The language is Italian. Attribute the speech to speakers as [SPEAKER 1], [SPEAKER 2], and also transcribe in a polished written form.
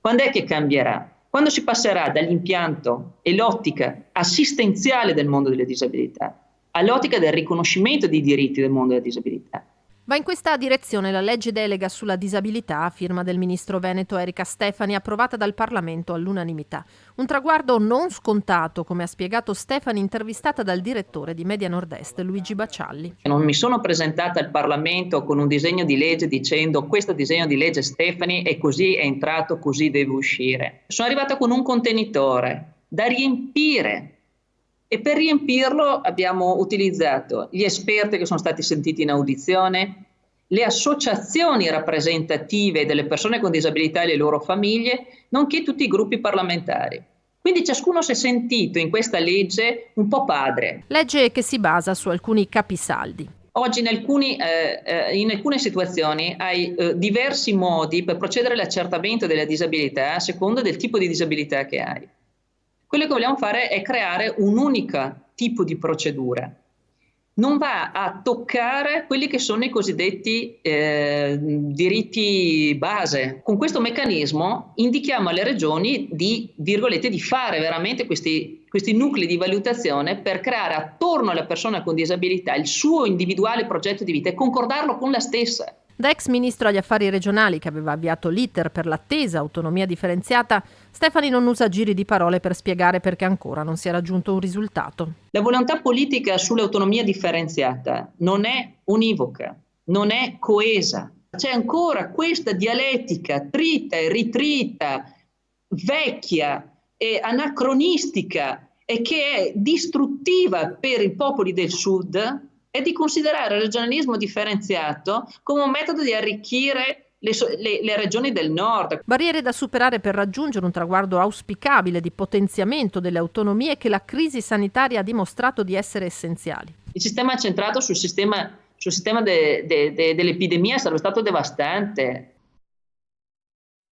[SPEAKER 1] Quando è che cambierà? Quando si passerà dall'impianto e l'ottica assistenziale del mondo delle disabilità all'ottica del riconoscimento dei diritti del mondo della disabilità.
[SPEAKER 2] Va in questa direzione la legge delega sulla disabilità, a firma del ministro veneto Erika Stefani, approvata dal Parlamento all'unanimità. Un traguardo non scontato, come ha spiegato Stefani, intervistata dal direttore di Media Nord-Est, Luigi Bacialli.
[SPEAKER 1] Non mi sono presentata al Parlamento con un disegno di legge dicendo questo disegno di legge Stefani è così, è entrato, così deve uscire. Sono arrivata con un contenitore da riempire. E per riempirlo abbiamo utilizzato gli esperti che sono stati sentiti in audizione, le associazioni rappresentative delle persone con disabilità e le loro famiglie, nonché tutti i gruppi parlamentari. Quindi ciascuno si è sentito in questa legge un po' padre.
[SPEAKER 2] Legge che si basa su alcuni capisaldi.
[SPEAKER 1] Oggi in alcune situazioni hai diversi modi per procedere all'accertamento della disabilità a seconda del tipo di disabilità che hai. Quello che vogliamo fare è creare un unico tipo di procedura. Non va a toccare quelli che sono i cosiddetti diritti base. Con questo meccanismo indichiamo alle regioni di fare veramente questi nuclei di valutazione per creare attorno alla persona con disabilità il suo individuale progetto di vita e concordarlo con la stessa.
[SPEAKER 2] Da ex ministro agli affari regionali, che aveva avviato l'iter per l'attesa autonomia differenziata, Stefani non usa giri di parole per spiegare perché ancora non si è raggiunto un risultato.
[SPEAKER 1] La volontà politica sull'autonomia differenziata non è univoca, non è coesa. C'è ancora questa dialettica trita e ritrita, vecchia e anacronistica e che è distruttiva per i popoli del Sud, è di considerare il regionalismo differenziato come un metodo di arricchire le regioni del nord.
[SPEAKER 2] Barriere da superare per raggiungere un traguardo auspicabile di potenziamento delle autonomie che la crisi sanitaria ha dimostrato di essere essenziali.
[SPEAKER 1] Il sistema centrato sul sistema dell'epidemia sarebbe stato devastante.